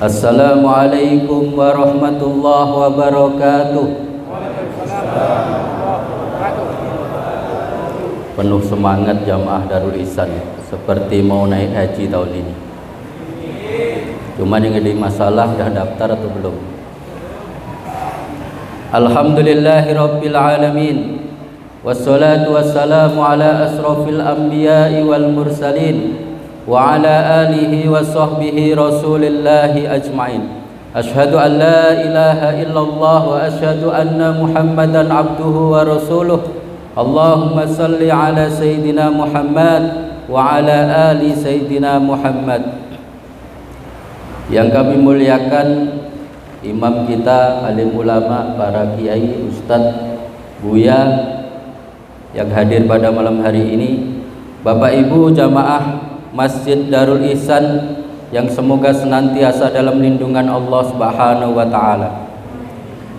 Assalamualaikum warahmatullahi wabarakatuh. Penuh semangat jamaah Darul Ihsan, seperti mau naik haji tahun ini. Cuman yang ada masalah, dah daftar atau belum? Alhamdulillahirabbil alamin. Wassalatu wassalamu ala asrafil anbiya'i wal mursalin wa ala alihi wa sahbihi rasulillahi ajma'in. Ashhadu an la ilaha illallah wa ashhadu anna Muhammadan abduhu wa rasuluh. Allahumma salli ala Sayyidina Muhammad wa ala ali Sayyidina Muhammad. Yang kami muliakan imam kita, alim ulama, para kiai, ustadz, buya yang hadir pada malam hari ini, Bapak Ibu jamaah Masjid Darul Ihsan yang semoga senantiasa dalam lindungan Allah Subhanahu wa taala.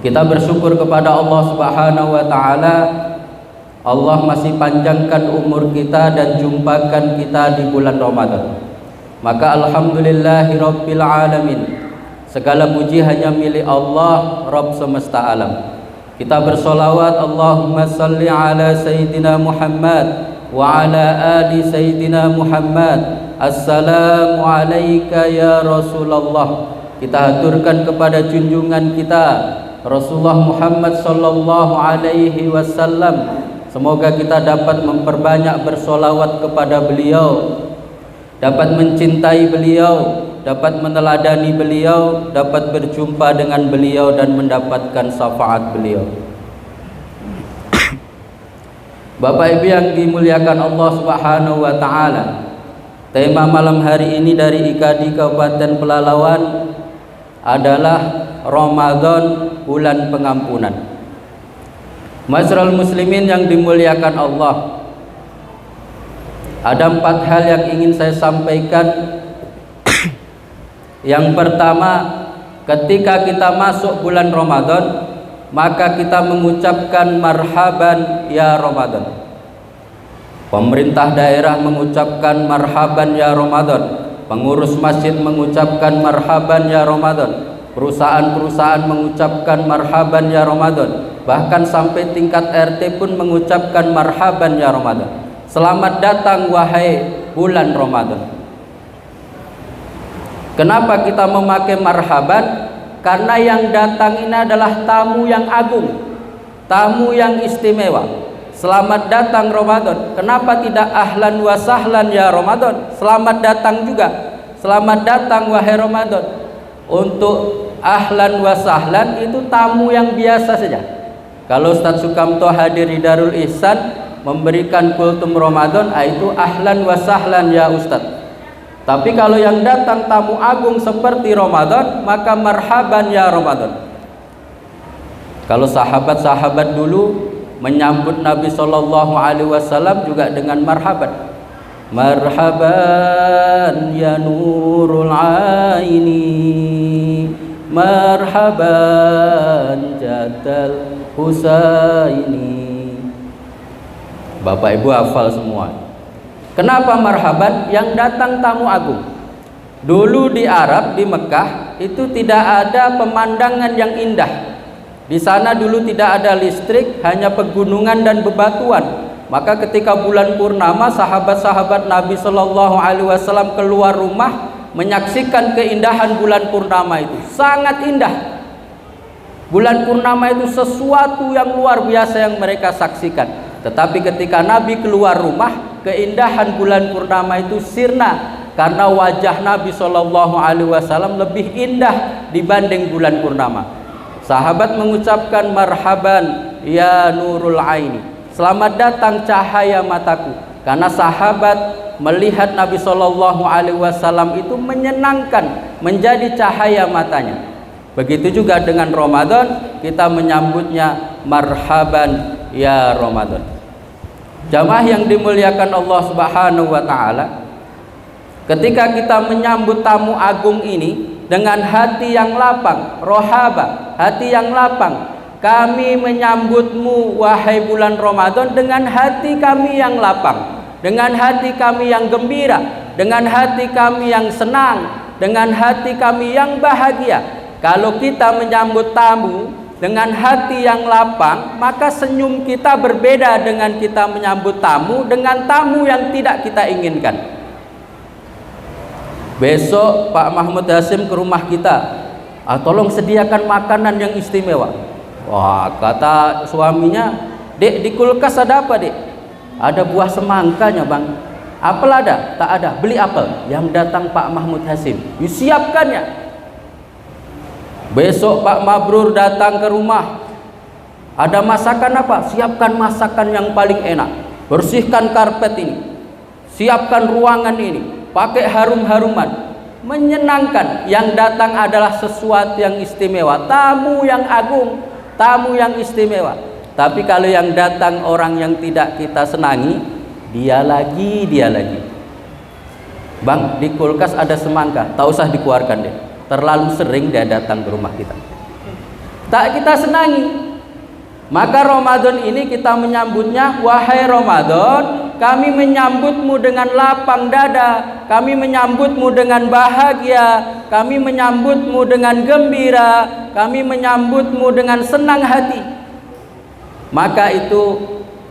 Kita bersyukur kepada Allah Subhanahu wa taala, Allah masih panjangkan umur kita dan jumpakan kita di bulan Ramadan. Maka alhamdulillahirabbil alamin. Segala puji hanya milik Allah, Rabb semesta alam. Kita bersolawat, Allahumma salli ala Sayyidina Muhammad wa ala ali Sayyidina Muhammad. Assalamu alayka ya Rasulullah. Kita haturkan kepada junjungan kita Rasulullah Muhammad sallallahu alaihi wasallam. Semoga kita dapat memperbanyak bersolawat kepada beliau, dapat mencintai beliau, dapat meneladani beliau, dapat berjumpa dengan beliau dan mendapatkan syafaat beliau. Bapak Ibu yang dimuliakan Allah Subhanahu wa taala, tema malam hari ini dari IKADI Kabupaten Pelalawan adalah Ramadan, bulan pengampunan. Masyarul muslimin yang dimuliakan Allah, ada 4 hal yang ingin saya sampaikan. Yang pertama, ketika kita masuk bulan Ramadan, maka kita mengucapkan marhaban ya Ramadan. Pemerintah daerah mengucapkan marhaban ya Ramadan, pengurus masjid mengucapkan marhaban ya Ramadan, perusahaan-perusahaan mengucapkan marhaban ya Ramadan, bahkan sampai tingkat RT pun mengucapkan marhaban ya Ramadan. Selamat datang wahai bulan Ramadan. Kenapa kita memakai marhaban? Karena yang datang ini adalah tamu yang agung, tamu yang istimewa. Selamat datang Ramadan. Kenapa tidak ahlan wa sahlan ya Ramadan? Selamat datang juga. Selamat datang wahai Ramadan. Untuk ahlan wa sahlan itu tamu yang biasa saja. Kalau Ustadz Sukamto hadir di Darul Ihsan memberikan kultum Ramadan, itu ahlan wa sahlan ya Ustadz. Tapi kalau yang datang tamu agung seperti Ramadan, maka marhaban ya Ramadan. Kalau sahabat-sahabat dulu menyambut Nabi SAW juga dengan marhaban. Marhaban ya nurul aini, marhaban jadal Husaini. Bapak Ibu hafal semua. Kenapa marhaban? Yang datang tamu agung. Dulu di Arab, di Mekah, itu tidak ada pemandangan yang indah. Di sana dulu tidak ada listrik, hanya pegunungan dan bebatuan. Maka ketika bulan purnama, sahabat-sahabat Nabi Shallallahu Alaihi Wasallam keluar rumah menyaksikan keindahan bulan purnama itu. Sangat indah. Bulan purnama itu sesuatu yang luar biasa yang mereka saksikan. Tetapi ketika Nabi keluar rumah, keindahan bulan purnama itu sirna karena wajah Nabi Shallallahu Alaihi Wasallam lebih indah dibanding bulan purnama. Sahabat mengucapkan marhaban ya nurul aini, selamat datang cahaya mataku, karena sahabat melihat Nabi Shallallahu Alaihi Wasallam itu menyenangkan, menjadi cahaya matanya. Begitu juga dengan Ramadan, kita menyambutnya marhaban ya Ramadan. Jamaah yang dimuliakan Allah Subhanahu wa taala, ketika kita menyambut tamu agung ini dengan hati yang lapang, rohaba, hati yang lapang, kami menyambutmu wahai bulan Ramadan dengan hati kami yang lapang, dengan hati kami yang gembira, dengan hati kami yang senang, dengan hati kami yang bahagia. Kalau kita menyambut tamu dengan hati yang lapang, maka senyum kita berbeda dengan kita menyambut tamu dengan tamu yang tidak kita inginkan. Besok Pak Mahmud Hasim ke rumah kita, tolong sediakan makanan yang istimewa. Wah, kata suaminya, "Dek, di kulkas ada apa, Dek?" "Ada buah semangkanya, Bang." "Apel ada?" "Tak ada." "Beli apel." Yang datang Pak Mahmud Hasim, disiapkannya. Besok Pak Mabrur datang ke rumah, "Ada masakan apa?" "Siapkan masakan yang paling enak. Bersihkan karpet ini, siapkan ruangan ini, pakai harum-haruman." Menyenangkan. Yang datang adalah sesuatu yang istimewa, tamu yang agung, tamu yang istimewa. Tapi kalau yang datang orang yang tidak kita senangi, dia lagi. "Bang, di kulkas ada semangka." "Tak usah dikeluarkan deh. Terlalu sering dia datang ke rumah kita." Tak kita senangi. Maka Ramadan ini kita menyambutnya, "Wahai Ramadan, kami menyambutmu dengan lapang dada, kami menyambutmu dengan bahagia, kami menyambutmu dengan gembira, kami menyambutmu dengan senang hati." Maka itu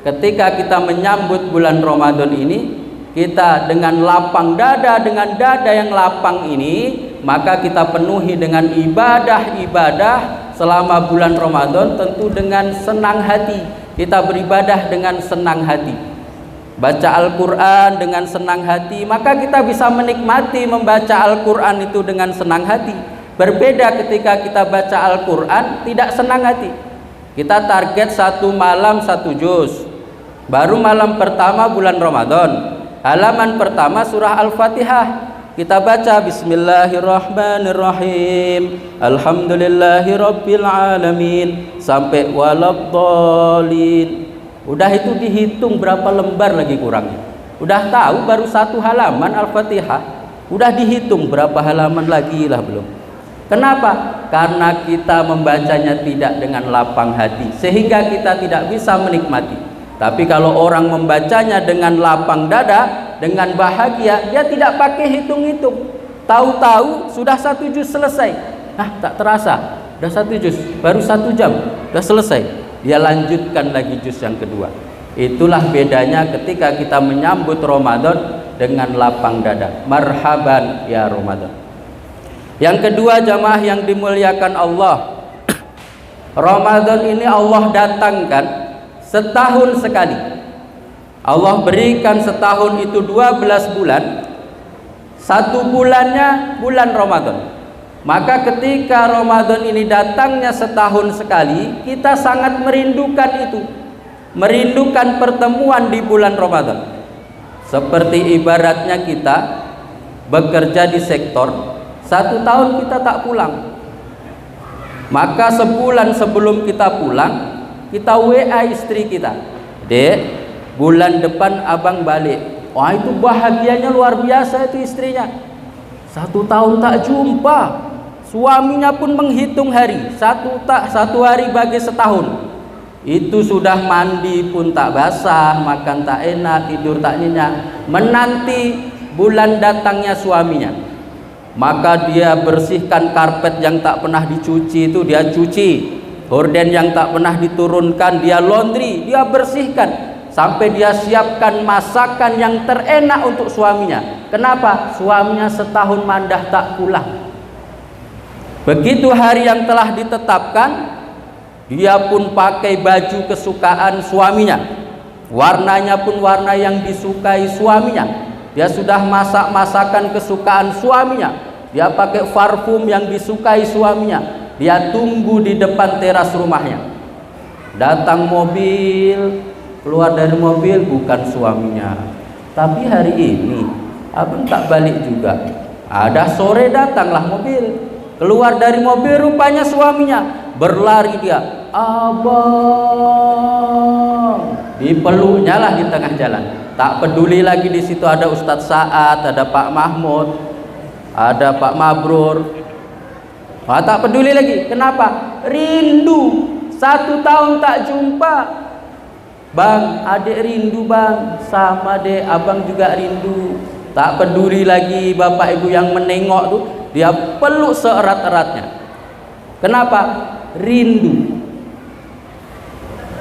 ketika kita menyambut bulan Ramadan ini, kita dengan lapang dada, dengan dada yang lapang ini, maka kita penuhi dengan ibadah-ibadah selama bulan Ramadan, tentu dengan senang hati. Kita beribadah dengan senang hati, baca Al-Quran dengan senang hati, maka kita bisa menikmati membaca Al-Quran itu dengan senang hati. Berbeda ketika kita baca Al-Quran tidak senang hati. Kita target satu malam satu juz, baru malam pertama bulan Ramadan, halaman pertama surah Al-Fatihah. Kita baca Bismillahirrahmanirrahim, Alhamdulillahirabbil alamin, sampai waladhdallin. Udah itu dihitung berapa lembar lagi kurangnya. Udah tahu baru satu halaman Al-Fatihah, udah dihitung berapa halaman lagi lah belum. Kenapa? Karena kita membacanya tidak dengan lapang hati, sehingga kita tidak bisa menikmati. Tapi kalau orang membacanya dengan lapang dada, dengan bahagia, dia tidak pakai hitung-hitung. Tahu-tahu sudah satu juz selesai. Tak terasa, sudah satu juz, baru 1 jam, sudah selesai. Dia lanjutkan lagi juz yang kedua. Itulah bedanya ketika kita menyambut Ramadan dengan lapang dada. Marhaban ya Ramadan. Yang kedua, jamaah yang dimuliakan Allah, Ramadan ini Allah datangkan setahun sekali. Allah berikan setahun itu 12 bulan. Satu bulannya bulan Ramadan. Maka ketika Ramadan ini datangnya setahun sekali, kita sangat merindukan itu. Merindukan pertemuan di bulan Ramadan. Seperti ibaratnya kita bekerja di sektor, 1 tahun kita tak pulang. Maka sebulan sebelum kita pulang, kita WA istri kita, "Dek, bulan depan abang balik." Wah, itu bahagianya luar biasa itu istrinya. 1 tahun tak jumpa. Suaminya pun menghitung hari, satu hari bagi setahun. Itu sudah mandi pun tak basah, makan tak enak, tidur tak nyenyak, menanti bulan datangnya suaminya. Maka dia bersihkan karpet yang tak pernah dicuci itu dia cuci, horden yang tak pernah diturunkan dia laundry, dia bersihkan, sampai dia siapkan masakan yang terenak untuk suaminya. Kenapa? Suaminya setahun mandah tak pulang. Begitu hari yang telah ditetapkan, dia pun pakai baju kesukaan suaminya, warnanya pun warna yang disukai suaminya. Dia sudah masak masakan kesukaan suaminya, dia pakai parfum yang disukai suaminya. Dia tunggu di depan teras rumahnya. Datang mobil, keluar dari mobil bukan suaminya. Tapi hari ini abang tak balik juga. Ada sore datanglah mobil, keluar dari mobil rupanya suaminya. Berlari dia, "Abang!" Dipeluknya lah di tengah jalan. Tak peduli lagi di situ ada Ustadz Saad, ada Pak Mahmud, ada Pak Mabrur. Tak peduli lagi. Kenapa? Rindu. 1 tahun tak jumpa. "Bang, adik rindu bang." "Sama dek, abang juga rindu." Tak peduli lagi bapak ibu yang menengok tuh, dia peluk seerat-eratnya. Kenapa? Rindu.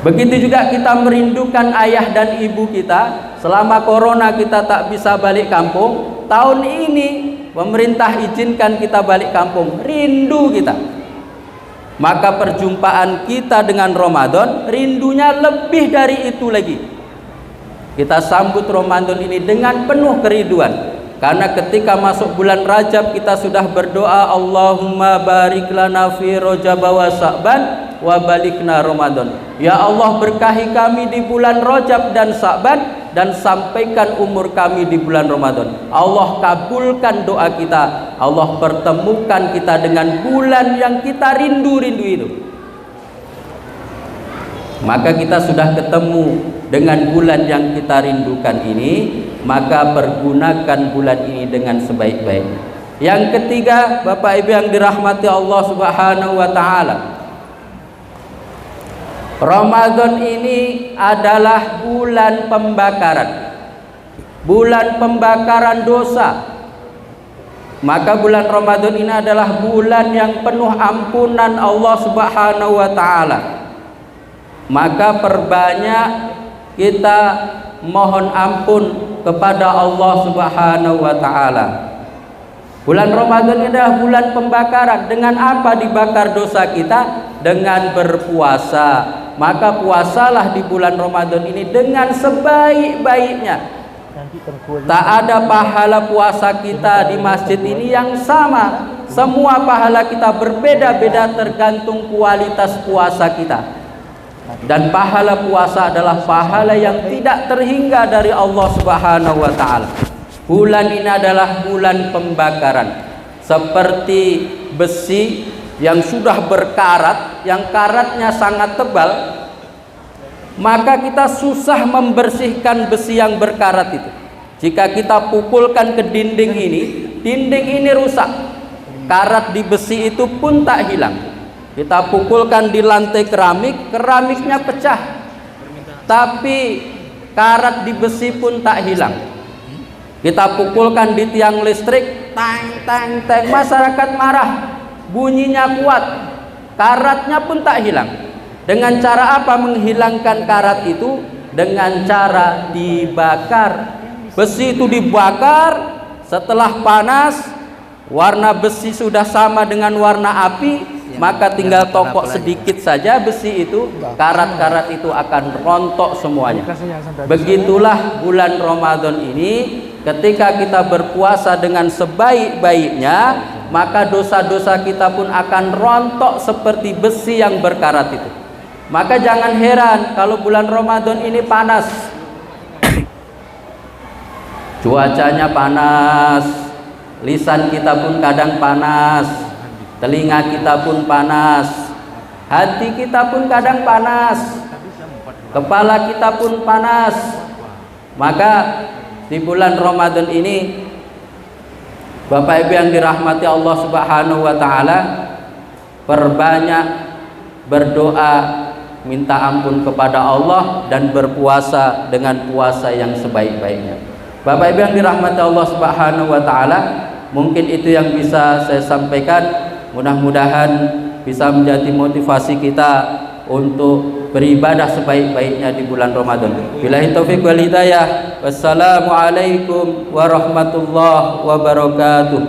Begitu juga kita merindukan ayah dan ibu kita. Selama corona kita tak bisa balik kampung, tahun ini pemerintah izinkan kita balik kampung. Rindu kita. Maka perjumpaan kita dengan Ramadan, rindunya lebih dari itu lagi. Kita sambut Ramadan ini dengan penuh kerinduan. Karena ketika masuk bulan Rajab kita sudah berdoa, Allahumma barik lana fi Rajab wa Sya'ban wa balikna Ramadan. Ya Allah, berkahi kami di bulan Rajab dan Sya'ban, dan sampaikan umur kami di bulan Ramadan. Allah kabulkan doa kita. Allah pertemukan kita dengan bulan yang kita rindu-rindu itu. Maka kita sudah ketemu dengan bulan yang kita rindukan ini, maka pergunakan bulan ini dengan sebaik-baiknya. Yang ketiga, Bapak Ibu yang dirahmati Allah Subhanahu wa taala, Ramadan ini adalah bulan pembakaran. Bulan pembakaran dosa. Maka bulan Ramadan ini adalah bulan yang penuh ampunan Allah Subhanahu wa taala. Maka perbanyak kita mohon ampun kepada Allah Subhanahu wa taala. Bulan Ramadan ini adalah bulan pembakaran. Dengan apa dibakar dosa kita? Dengan berpuasa. Maka puasalah di bulan Ramadan ini dengan sebaik-baiknya. Tak ada pahala puasa kita di masjid ini yang sama. Semua pahala kita berbeda-beda tergantung kualitas puasa kita. Dan pahala puasa adalah pahala yang tidak terhingga dari Allah Subhanahu wa taala. Bulan ini adalah bulan pembakaran. Seperti besi yang sudah berkarat, yang karatnya sangat tebal, maka kita susah membersihkan besi yang berkarat itu. Jika kita pukulkan ke dinding ini rusak. Karat di besi itu pun tak hilang. Kita pukulkan di lantai keramiknya pecah, tapi karat di besi pun tak hilang. Kita pukulkan di tiang listrik, tang tang tang, masyarakat marah, bunyinya kuat, karatnya pun tak hilang. Dengan cara apa menghilangkan karat itu? Dengan cara dibakar. Besi itu dibakar, setelah panas, warna besi sudah sama dengan warna api, maka tinggal tokok sedikit saja besi itu, karat-karat itu akan rontok semuanya. Begitulah bulan Ramadan ini, ketika kita berpuasa dengan sebaik-baiknya, maka dosa-dosa kita pun akan rontok seperti besi yang berkarat itu. Maka jangan heran kalau bulan Ramadan ini panas. Cuacanya panas, lisan kita pun kadang panas, telinga kita pun panas, hati kita pun kadang panas, kepala kita pun panas. Maka di bulan Ramadan ini, Bapak Ibu yang dirahmati Allah Subhanahu wa taala, perbanyak berdoa, minta ampun kepada Allah, dan berpuasa dengan puasa yang sebaik-baiknya. Bapak Ibu yang dirahmati Allah Subhanahu wa taala, mungkin itu yang bisa saya sampaikan. Mudah-mudahan bisa menjadi motivasi kita untuk beribadah sebaik-baiknya di bulan Ramadan. Billahi taufik wal hidayah. Wassalamualaikum warahmatullahi wabarakatuh.